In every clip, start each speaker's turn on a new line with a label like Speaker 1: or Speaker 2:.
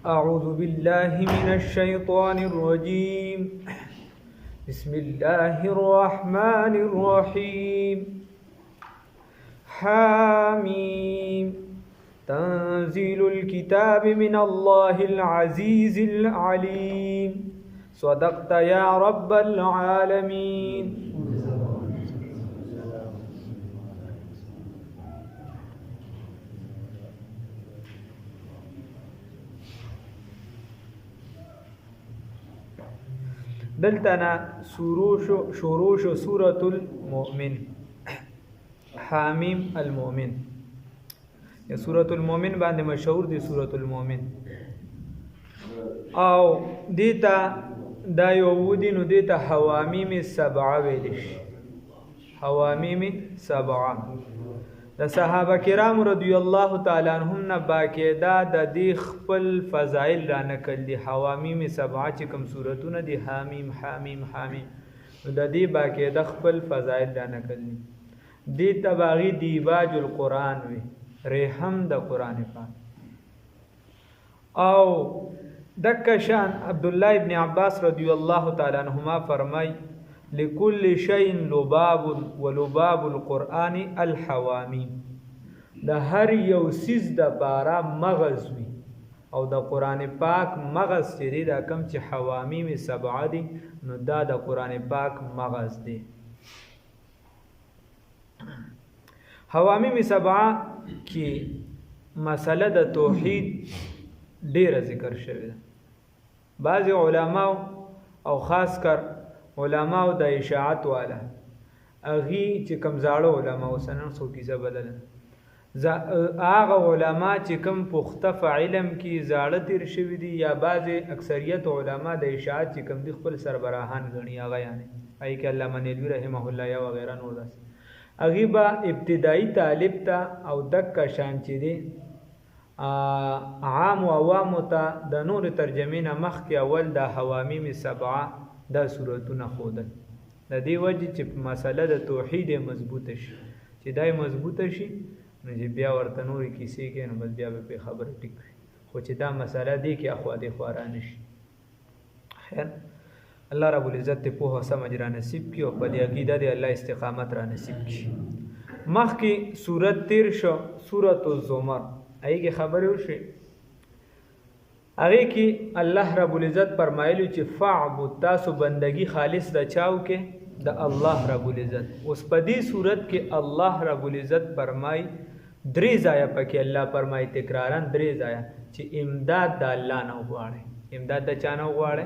Speaker 1: أعوذ بالله من الشيطان الرجيم. بسم الله الرحمن الرحيم. حاميم. تنزيل الكتاب من الله العزيز العليم. صدقت يا رب العالمين. دلتنا شروع سورة المؤمن. حامیم المؤمن. یا سورة المؤمن باندې مشهور دی سورة المؤمن. او دیتا دا یودی نو دیتا حوامیم سبعه ویلش. حوامیم سبعه د صحابه کرام رضی الله تعالی عنهم نه باقاعده د دې خپل فضایل را نقل دي. حوامیم سبعه چې کوم سورتونه دي حامیم حامیم حامیم نو د دې باقاعده خپل فضایل را نقل دي. دې تباغي دیباج القرآن وي رحم د قرآن پاک. او دک شان عبد الله ابن عباس رضی الله تعالی عنهما فرمای لكل شيء لباب ولباب القرآن الحوامیم. د هر یو سیز د بارا مغز وي او د قرآن پاک مغز چې دی دا کم چې حوامیم سبعه دي نو دا د قرآن پاک مغز دی. حوامیم سبعه کې مسله د توحید ډیره ذکر شوی ده. بعض علماء او خاص کر علماء د اشاعت والا اغي چې کم زاړه علماء وسنن سو کیسه بدل هغه علماء چې کم پخته علم کې زاړه تیر شوی دي یا بعض اکثریت علماء د اشاعت چې کم دي خپل سربراهان غني هغه یعنی ای ک علامه نیلوی رحمه الله یا وغیرہ نور داس اغي با ابتدایي طالب ته او دک شان چې دي عام او عوام ته د نور ترجمه نه مخ کې اول د حوامیم سبعه دا سورتونه خودل د دې وجه چې مسله د توحید مضبوطه شي. چې دای مضبوطه شي نو چې بیا ورته نورې کیسې کې نو بس بیا به خبره ټیک وي. خو چې دا مسله دی کې اخوا دې خوا را نشي. خیر الله رب العزت ته په سمجھ را نصیب کړي او په دې عقیده دې الله استقامت را نصیب کړي. مخکې سورت تیر شو سورۃ الزمر ایږي خبره وشي. هغه کې الله رب العزت فرمایلی چې فعبد تاسو بندگی خالص د چاو کې د الله رب العزت. اوس په دې صورت کې الله رب العزت فرمای درې ځای پکې الله فرمای تکرارا درې ځای چې امداد د الله نه وغواړي. امداد د چا نه وغواړي؟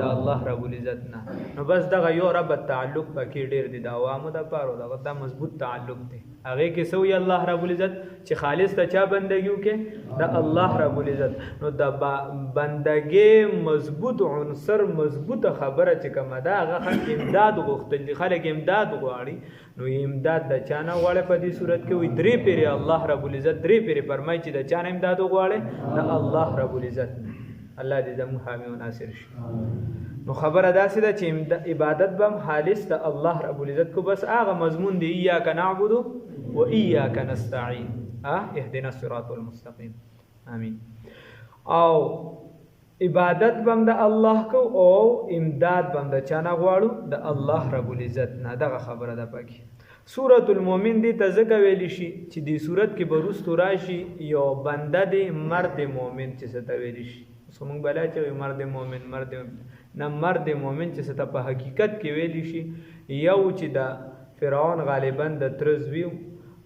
Speaker 1: د الله رب العزت نه. نو بس دغه یو رب تعلق پکې ډیر دي د عوامو د پاره دغه د مضبوط تعلق دی. هغه کې سوی الله رب العزت چې خالص ته چا بندګیو کې د الله رب العزت. نو د بندګي مضبوط عنصر مضبوطه خبره چې کومه ده هغه خلک امداد غوښتل دي. خلک امداد غواړي نو امداد د چا نه غواړي په دې صورت کې وي درې پیری الله رب العزت درې پیری فرمایي چې د چا نه امداد غواړي د الله رب العزت. الله دې زموږ حامی او ناصر شي. نو خبره داسې ده چې عبادت بم خالص د الله رب العزت کو بس هغه مضمون دی ایاک نعبد و ایاک نستعین. اهدنا الصراط المستقیم. امین. او عبادت بم د الله کو او امداد بم د چانه غواړو د الله رب العزت نه. دغه خبره ده پکې. سورۃ المؤمن دی ته ځکه ویلی شي چې دې صورت کې بروستو راشي یو بنده دی مرد مؤمن چې څه ته ویلی شي. سمون بلا چې مرد مؤمن مرد نه مرد مؤمن چې څه په حقیقت کې ویلی شي یو چې د فرعون غالبا د ترزوی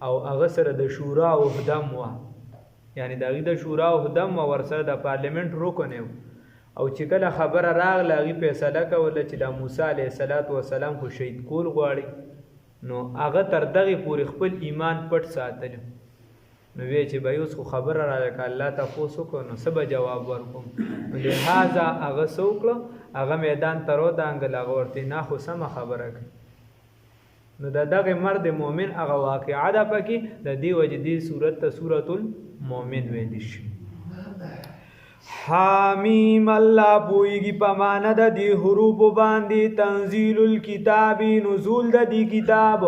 Speaker 1: او هغه سره د شورا او هدم و یعنی دغه د شورا او هدم او ورسره د پارلیمنت روکنه او چې کله خبره راغله هغه فیصله کوله چې د موسی علیه السلام خو شهید کول غواړي نو هغه تر دغه پورې خپل ایمان پټ ساتل. نو وی چې به اوس خو خبره راځه الله تاسو کو نو سبا جواب ورکوم. لہذا هغه څوک هغه میدان ترو دانګل هغه ورته نه خو سم خبره کوي. نو دغه مرد مؤمن هغه واقعا ده پکې د دې وجه دې صورت ته سورۃ المؤمن ویل شي. حامیم الله پویږي په معنا د دې حروف باندې تنزيل الكتاب نزول د دې کتاب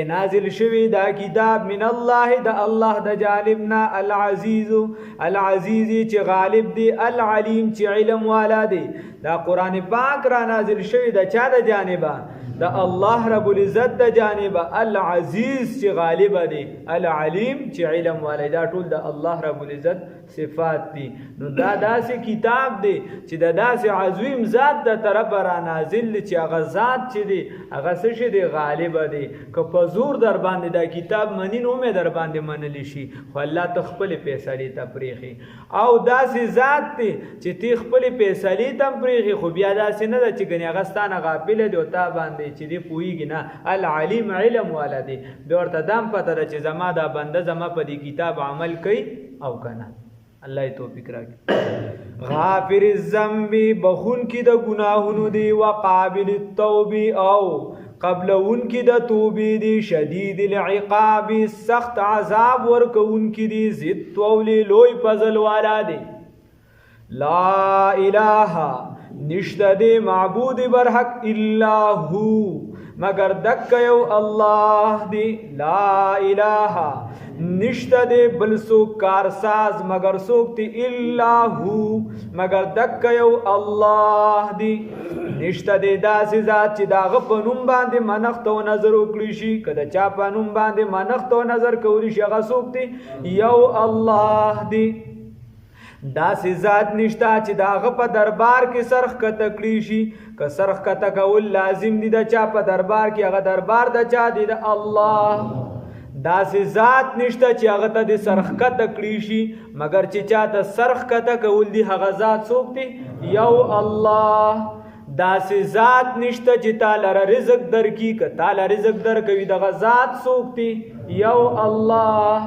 Speaker 1: نازل شوی دا کتاب من الله د الله د جانبنا العزیز چې غالب دی العلیم چې علم والا دی دا قران پاک را نازل شوی د چا د جانبه د الله رب العزت د جانبه العزیز چې غالب دی العلیم چې علم والا دا ټول د الله رب العزت صفات دي نو دا داسې کتاب دی چې د داسې عظیم ذات د طرف را نازل چې هغه ذات چې دی هغه څه شي دی غالب دی که په زور در باندې دا کتاب منی نو مې در باندې منلی شي خو الله ته خپل فیصلې ته پرېږي او داسې ذات دی چې تی خپل فیصلې ته پرېږي خو بیا داسې نه ده چې ګنې هغه ستانه غافل دی او تا باندې چې دی پوهېږي نه العلیم علم والا دی بیا ورته دام پته ده چې زما دا بنده زما په دې کتاب عمل کوي او که نه الله توفیق راکړي غافر الذنب بخون کی د گناهونو دی وقابل التوب او قبل ان کی د توبې دی شدید العقاب سخت عذاب ورکون کی دی ضد طول لوی فضل والا دی لا اله نشته دی معبود برحق الا هو مگر دک یو الله دی لا اله نشته دی بل څوک کارساز مگر څوک دی الا هو مگر دک یو الله دی نشته دی داسې ذات چې داغه په نوم باندې منښت او نظر وکړي شي که د چا په نوم باندې منښت او نظر کولی شي هغه څوک دی یو الله دی داسې ذات نشته چې داغه په دربار کې سرخ کته کړي شي که سرخ کته کول لازم دي د چا په دربار کې هغه دربار د چا دی د الله داسې ذات نشته چې هغه ته د سرخ کته کړي شي مگر چې چا ته سرخ کته کول دي هغه ذات څوک دی یو الله داسې ذات نشته چې تعالی رزق درکې که تعالی رزق درکوي دغه ذات څوک دی یو الله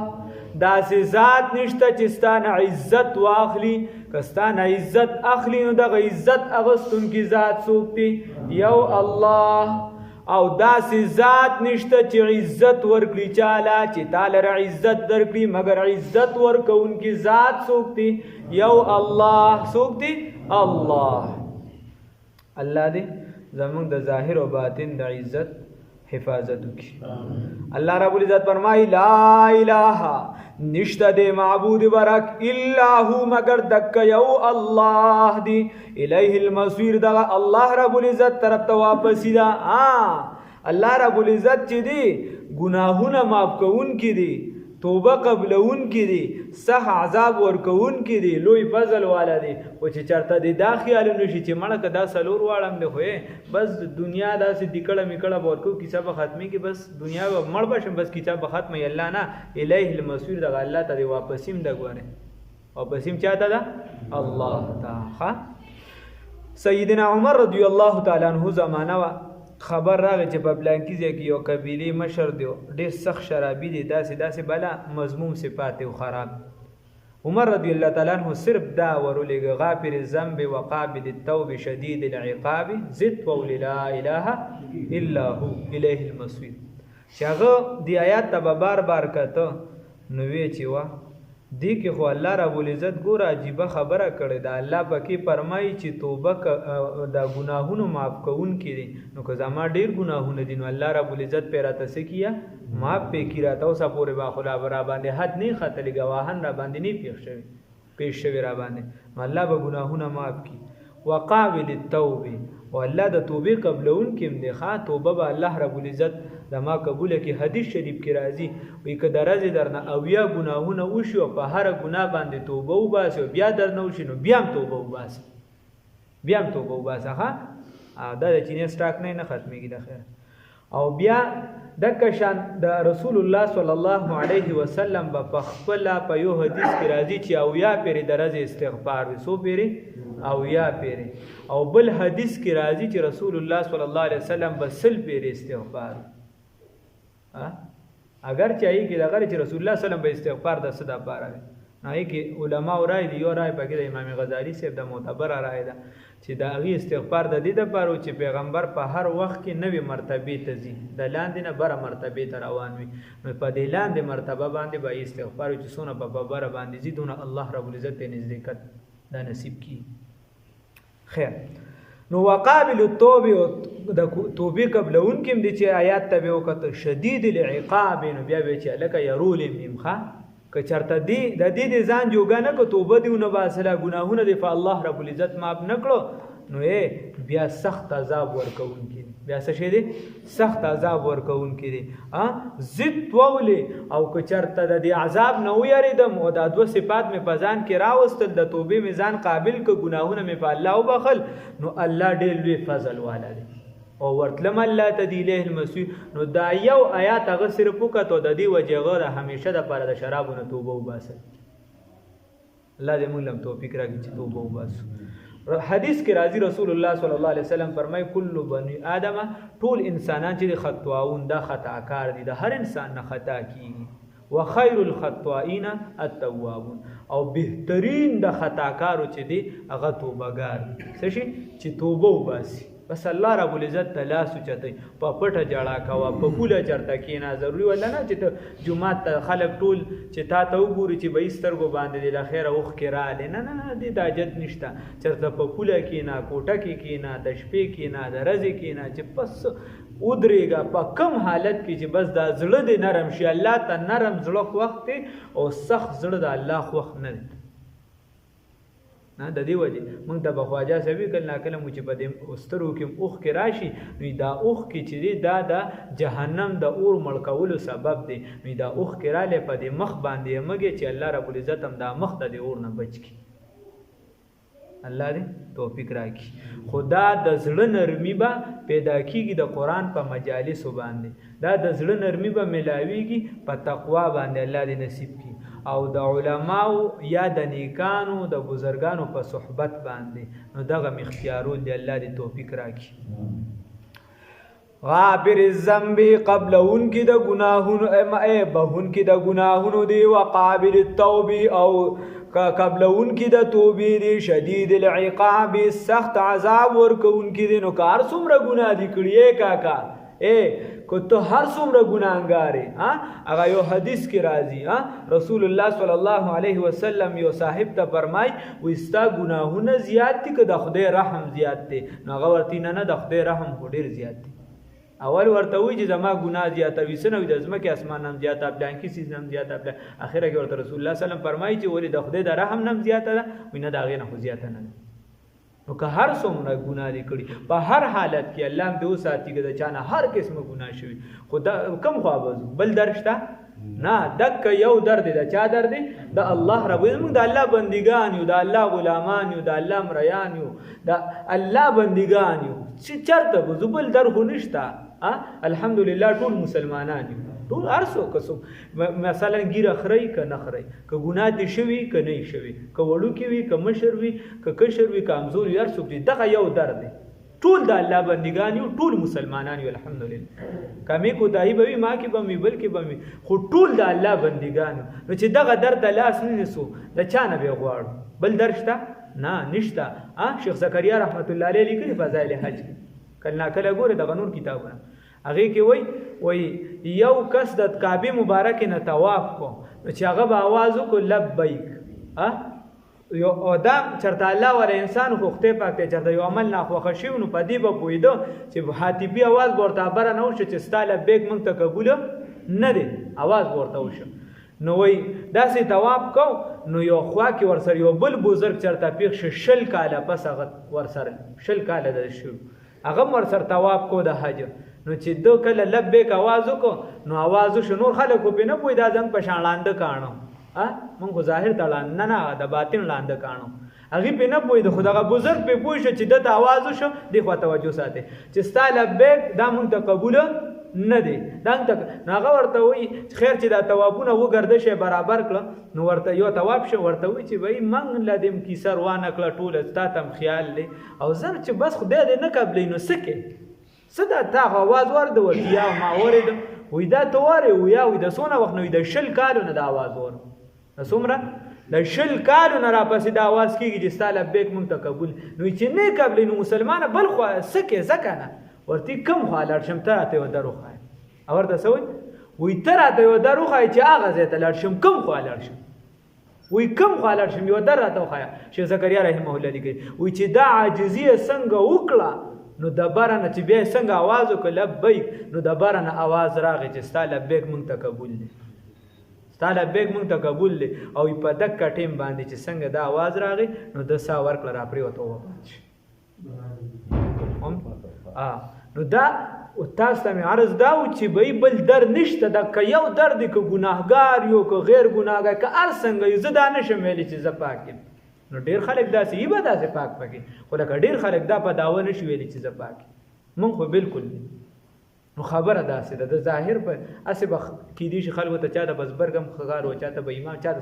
Speaker 1: داسې ذات نشته چې ستانه عزت واخلي که ستانه عزت اخلي نو دغه عزت اغستونکي ذات څوک دی یو الله او داسې ذات نشته چې عزت ورکړي چاله چې تعالی عزت درکړي مگر عزت ورکوونکي ذات څوک دی یو الله څوک دی الله الله دې زمونږ د ظاهر او باطن د عزت حفاظت وکړي الله رب العزت فرمایي لا اله نشته دی معبود برک الا هو مگر دک یو الله دی الیه المصیر دغه الله رب العزت طرف ته واپس دا الله رب العزت چې دی گناهونه معاف کوونکی دی توبه قبلونکی دی صح عذاب ورکوونکی دی لوی فضل والا دی او چې چرته دی دا خیال نشي چې مړه کدا سلور واړم دی خو بس دنیا داسې دکړه میکړه ورکو کیسه به ختمي کې بس دنیا به مړ بشم بس کیسه به ختمه الله نه الیه المصیر دغه الله ته دی واپسیم د ګوره واپسیم چاته ده الله تعالی سیدنا عمر رضی الله تعالی عنہ زمانہ خبر راغی چې په بلانکی ځای کې یو قبیلې مشر دی ډېر سخت شرابي دی داسې بلا مضموم صفات او خراب عمر رضی الله تعالی عنہ صرف دا ورولېږه غافر الذنب وقابل التوب شدید العقاب ضد قول لا اله الا هو الیه المصیر چې هغه دی آیات ته بار بار کته نو وی چې وا دی کې خو الله رب العزت ګور عجیب خبره کړې ده الله پکې فرمایي چې توبه دا گناهونو معاف کوون کړي نو که زما ډیر گناهونه دي نو الله رب العزت پیراته سکیه معاف پې کی راته اوسه پورې با خلا برا باندې حد نه خطلې گواهان را باندې نه پیښ شوی را باندې نو الله به گناهونه معاف کی وقابل التوبه او الله د توبې قبلون کې مدخه توبه به الله رب العزت دما قبول کی حدیث شریف کې راځي وی که درازه درنه او یا گناهونه وشي او په هر ګناه باندې توبه وباسي بیا درنه وشي نو بیا هم توبه وباسي ها دا د چینه سٹاک نه ختميږي د خیر او بیا د کشان د رسول الله صلی الله علیه وسلم په خپل په یو حدیث کې راځي چې او یا پیر درازه استغفار وسو پیر او یا پیر او بل حدیث کې راځي چې رسول الله صلی الله علیه وسلم بسل پیر استغفار اگر چاہیے کہ اگر چې رسول الله صلی الله علیه وسلم به استغفار د صدا پاره نه کې علما او رائے دی یو رائے پکې د امام غزالی صاحب د معتبر رائے ده چې دا غي استغفار د دې د پاره چې پیغمبر په هر وخت کې نوې مرتبه ته ځي د لاندې نه بره مرتبه ته روان وي نو په دې لاندې مرتبه باندې به استغفار چې سونه په بره باندې ځي دونه الله رب العزت ته نزدېکت دا نصیب کی. خیر نو وقابل التوبه د توبې قبلون کې دي چې آیات ته وکړه شدید العقاب نو بیا به چې لکه يرول میمخه که چرته دی د دې ځان جوګا نه کو توبه دیونه باسله ګناهونه دی په الله رب العزت معاف نکړو نو بیا سخت عذاب ورکون کی بیا څه شي دی سخت عذاب ورکون کی دی زد وولې او که چرته د دې عذاب نه ویریدم او د دوه صفات می پزان کې راوستل د توبې میزان قابل ک ګناهونه می په الله وبخل نو الله ډېر لوی فضل والا دی او ورتلم الله تدیله المسیح نو دا یو آیات هغه صرف وکړو د دې وجهه غره همیشه د پر د شرابونو توبه وباسه. الله دې موږ لم توفیق راکړي چې توبه وباسو. حدیث کې راځي رسول الله صلی الله علیه وسلم فرمای کل بنی آدم ټول انسانان چې خطاون دا خطاکار دي د هر انسان نه خطا کیږي وخیر الخطائین التوابون او بهترین د خطاکارو چې دي هغه توبهګار څه شي چې توبه وباسي بس الله رب العزت تلا سوچتای په پټه جړه کوا په پوله چرته کینا ضروری ولا نه چې جمعه ته خلک ټول چې تا ته وګوري چې به سترګو باندې د اخره وخ کې را لې نه دې داجت نشته چرته په پوله کینا کوټه کې کینا د شپې کینا د ورځې کینا چې پس ودرېګا په کم حالت کې چې بس دا زړه دې نرم شي الله ته نرم زړه وخت او سخت زړه د الله وخت نه نه د دې وجه موږ د بخواجه سوي کله کله مو چې په دې استرو کې اوخ کې راشي نو دا اوخ کې چې دا د جهنم د اور مړکولو سبب دی نو دا اوخ کې را لې په دې مخ باندې مګي چې الله رب العزت هم دا مخ د اور نه بچ کی الله دې توفیق راکړي. خدا د زړه نرمي به پیدا کیږي د قران په مجالس باندې دا د زړه نرمي به ملاويږي په تقوا باندې الله دې نصیب کړي او د علماو یا د نیکانو د بزرگانو په صحبت باندې نو دغه مختیارون دی الله دې توفیق راکړي. غافر الذنب قبلون کی د گناهونو بهون کی د گناهونو دی وقابل التوبه او قبلون کی د توبې دی شدید العقاب سخت عذاب ورکون کی دی نو کار څومره ګناه دی کړی کاکا کو تو هر څومره ګناهګار هغه یو حدیث کې راځي رسول الله صلی الله علیه وسلم یو صاحب ته فرمای وستا ګناهونه زیات دي که د خدای رحم زیات دي نو هغه ورته نه د خدای رحم ډیر زیات دي اول ورته وی چې زما ګناه زیاته وي سنوي د ځمکه اسمان نم زیاته بلانکی سیز نم زیاته بل اخره کې ورته رسول الله صلی الله علیه وسلم فرمایي چې ولې د خدای د رحم نم زیاته ده وینه دا غي نه خو زیاته نه نو که هر څومره ګناه لري په هر حالت کې الله دې وساتي چې چانه هر قسمه ګناه شوی خدا کم خو بل درشته نه دک یو درد ده چا درد ده الله رب العالمین د الله بندگان یو د الله غلامان یو د الله مریان یو د الله بندگان یو چې چرته بزبل در خو نشته الحمدلله ټول مسلمانان یو ټول ارسو کسو مثلا ګیره خړی ک نه خړی ک ګناه دي شوی ک نه شوی ک وړو کې وی ک مشر وی ک کشر وی کمزور یار څوک دي دغه یو درد ټول د الله بندگان یو ټول مسلمانان یو الحمدلله کمی کو دای به ما کې به می بل کې به می خو ټول د الله بندگان نو چې دغه درد لاس نه نسو د چانه به غواړو بل درشته نه نشته شیخ زکریا رحمت الله علیه لیکي فضائل حج کله کله ګوره د قانون کتابونه هغه کې وای یو کس د کعبه مبارک نه طواف کو چې هغه به आवाज وکړ لبیک یو ادم چرته الله ور انسان خوخته پکته چرته یو عمل نه خوښ شي نو پدی به پویدو چې حاتبی आवाज ورته بره نه وشو چې ستاله بیگ مونږ ته قبول نه دی आवाज ورته وشو نو وای داسې طواف کو نو یو خوا کې ورسره یو بل بزرگ چرته پیښ شل کاله پس هغه ورسره شل کاله د شو هغه ورسره طواف کو د حج نو چې دو کله لبیک आवाज وکړو نو आवाज شو نور خلکو په نه پوی دا ځنګ په شان لاندې کانو مونږ ظاهر ته لاندې نه د باطن لاندې کانو هغه په نه پوی د خدای بزرگ په پوی شو چې د आवाज شو دی خو توجه ساتي چې ستا لبیک دا مونږ ته قبول نه دی دا تک هغه ورته وی خیر چې دا توابونه وګرځي برابر کړه نو ورته یو تواب شو ورته وی چې وای منګ لدیم کی سر وانه کړه ټول ستا تم خیال دی او زر چې بس خدای دې نه قبلې نو سکه صدا تا आवाज ورده ورتیا ما ورید وې دا تواره ویا وې د سونه وخت نو د شل کالو نه د आवाज ور سمره د شل کالو نه را پسې د आवाज کیږي چې ستاله بیک مونږ ته قبول نو چې نه قبل نو مسلمانه بل خو سکه زکنه ورتی کم خو لړشم ته راته و دروخه اور د سوي وې ته راته و دروخه چې هغه زه ته لړشم کم خو لړشم وی کم خالر شم یو در راته وخایا شیخ زکریا رحمه الله لیکي وی چې دا عاجزی څنګه وکړه نو د بارنه چې بیا څنګه आवाज وکړ لبیک نو د بارنه आवाज راغی چې ستا لبیک مونږ ته قبول دي ستا لبیک مونږ ته قبول دي او په دک ټیم باندې چې څنګه دا आवाज راغی نو د سا ورکړه را پری وته نو دا او تاسو ته عرض دا و چې به بل در نشته د ک یو درد ک ګناهګار یو ک غیر ګناهګار ک ار څنګه یو زدا نشم ویل چې ز پاک نو ډیر خلک داسې ای به داسې پاک پکې خو لکه ډیر خلک دا په داوا نشي ویل چې ز پاک مونږ خو بالکل نو خبره داسې ده د ظاهر په اسې به کې دي چې خلکو ته چا د بزبرګم خغار او چاته به ایمان چا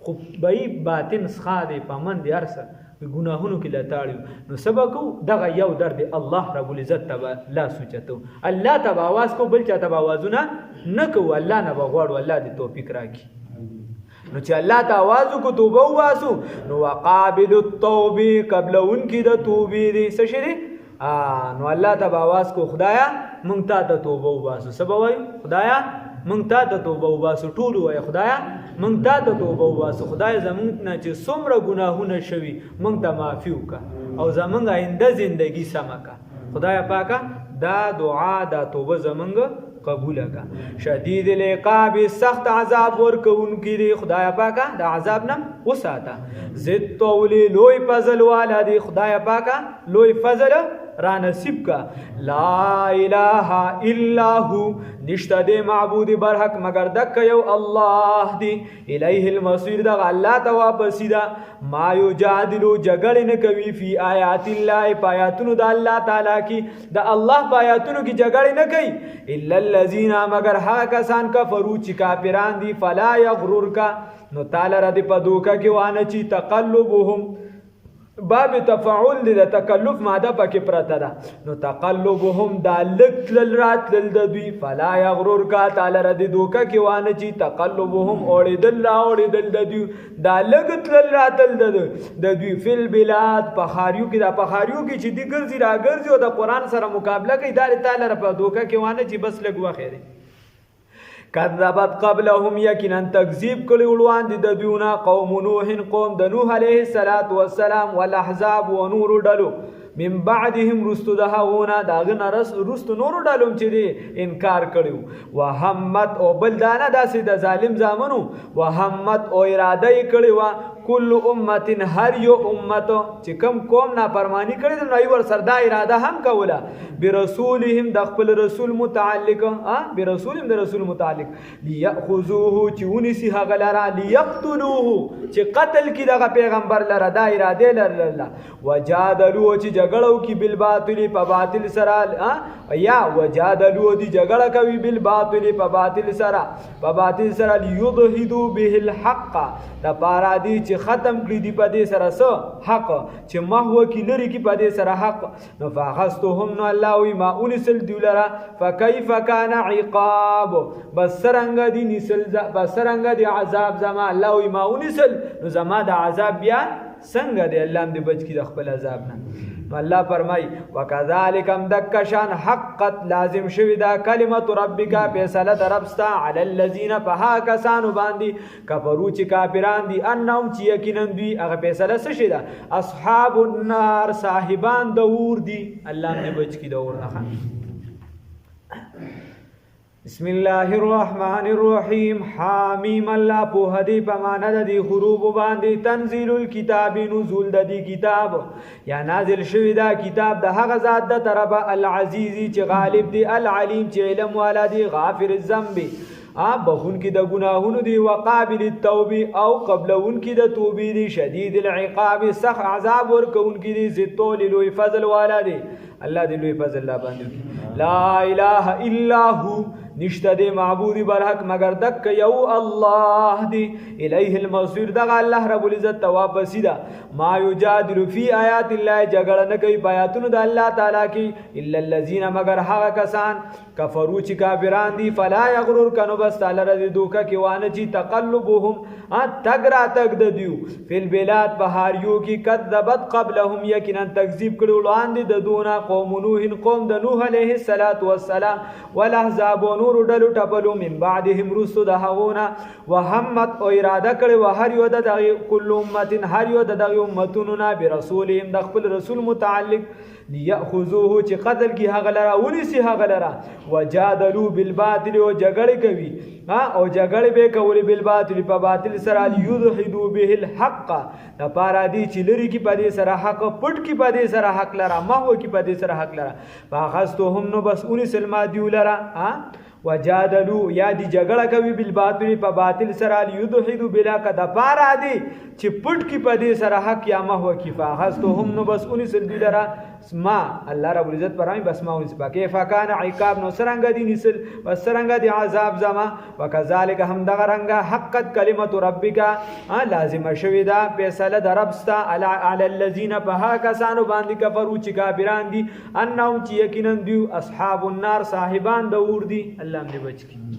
Speaker 1: خو به باطن ښه دی په من دی ارسه ګناهونو کې لاتاړو نو سبا کو دغه یو درد الله رب العزت تبا لا سوچتو الله تبا आवाज کو بل چاته आवाजونه نه کو الله نه بغواړو الله دې توفیق راکړي نو چې الله ته आवाज کو توبه واسو نو وقابل التوبه قبل انکی د توبې دې څه شری نو الله ته आवाज کو خدایا مونږ ته توبه واسو سبا وای خدایا مونږ ته توبه واسو ټول وای خدایا مونږ ته توبه واسو خدای زمونږ نه چې څومره ګناهونه شوي مونږ ته معافي وکړه او زمونږ آینده زندگی سمه کړه خدای پاکه دا دعا دا توبه زمونږ قبول کا شدید العقاب سخت عذاب ورکونکي دی خدای پاکه د عذاب نه وساته زد طول لوی فضل والا دی خدای پاکه لوی فضل را نصیب کا لا اله الا هو نشته دی معبود برحق مگر دک یو الله دی الیه المصیر د الله ته واپس دا ما یجادلو جګړه نه کوي فی آیات الله پایاتونو د الله تعالی کی د الله پایاتونو کی جګړه نه کوي الا الذين مگر ها کسان کفرو چې کافران دي فلا یغرر کا نو تعالی را دی په دوکه کې وانه چې تقلبهم باب تفاعل د تکلف ماده پکې پرته ده نو تقلبهم دا لک لل رات لل د دوی فلا یغرر کا تعالی ردی دوکه کې وانه چې تقلبهم اوړیدل د دوی دا لګت لل رات د دوی فل بلاد پخاریو کې دا پخاریو کې چې دی ګرځي را ګرځي او د قران سره مقابله کوي دا تعالی رب دوکه کې وانه چې بس لګوا خیره کذبت قبلهم یقینا تکذیب کړي وړاندې د دوی قوم نوح قوم د نوح علیه السلام والاحزاب ونور ډلو من بعدهم رستو دهونه داغه رستو نور ډلوم چې دی انکار کړي وهمت او بلدانه داسې د ظالم زامنو وهمت او اراده کړي وا کل امه هر یو امت چې کم قوم نافرمانی کړي نو ای ور سردا اراده هم کوله برسولهم د خپل رسول متعلق برسولهم د رسول متعلق ليأخذوه چې ونسی هغه لرا ليقتلوه چې قتل کی دغه پیغمبر لرا دا اراده لرله وجادلوا چې جګړو کی بالباطل په باطل سره یا وجادلوا دی جګړه کوي بالباطل په باطل سره ليضحدوا به الحق دا پارا دی چې ختم کړی دی په دې سره څه حق چې محو کی لري کی په دې سره حق نو فاخذتهم نو الله وی ما انسل دولرا فكيف كان عقاب بسرنګ دی نسل بسرنګ دی عذاب زما الله وی ما انسل نو زما د عذاب بیا څنګه دی الله دې بچ کی د خپل عذاب نه الله فرمای وکذالک مدکشان حقت لازم شوی دا کلمت ربک فیصله دربستا علی الذین فها کسانو باندې کفرو چې کافران دي انهم چې یقینا دوی هغه فیصله څه شي دا اصحاب النار صاحبان د اور دي الله دې بچ کی د اور نه بسم الله الرحمن الرحیم حامیم الله په هدی په معنا د دې حروف باندې تنزيل الكتاب نزول د دې کتاب یا نازل شوی دا کتاب د هغه ذات د طرفه العزیز چې غالب دی العلیم چې علم والا دی غافر الذنب بخون کی د گناهونو دی وقابل التوبه او قبلون کی د توبې دی شدید العقاب سخ عذاب ورکون کی دی ذل لوی فضل والا دی الله دی لوی فضل الله باندې لا اله الا هو نشته دی معبود برحق مگر دک یو الله دی الیه المصیر دغه الله رب العزت توابسی دا ما یجادل فی آیات الله جګړه نه کوي آیاتونو د الله تعالی کی الا الذين مگر هغه کسان کفرو چې کافران دي فلا یغرر کنو بس تعالی رضی دوکه کی وانه چې تقلبهم تگرا تک د دیو فل بلاد بهاریو کی کذبت قبلهم یقینا تکذیب کړي وړاندې د دونه قوم نوح قوم د نوح علیه السلام والاحزاب نور ډلو ټپلو من بعدهم رسو د هغونه وهمت او اراده کړي و هر یو د کل امه هر یو د امتونو نه برسولهم د خپل رسول متعلق لیاخذوه چې قتل کی هغه لرا ونسی هغه لرا وجادلوا بالباطل او جګړه کوي او جګړه به کوي بالباطل په باطل سره یذحدوا به الحق د پارا دی چې لري کی په دې سره حق پټ کی په دې سره حق لرا ما هو کی په دې سره حق لرا فاخذتهم نو بس انس المادیو لرا وجادلوا یا دی جګړه کوي بالباطل په باطل سره یذحدوا بلا کدا پارا دی چې پټ کی په دې سره حق یا ما هو کی فاخذتهم نو بس انس لرا ما الله رب العزت پرای بس ما ونس پکې فکان عقاب نو سرنګ دي نسل وسرنګ دي عذاب زما وکذالک هم دغه رنګ حقت کلمت ربک لازم شوی دا فیصله د رب ستا علی الذین بها کسانو باندې کفرو چې کافران دي انهم چې یقینا دی اصحاب النار صاحبان د اور دي الله دې بچ کی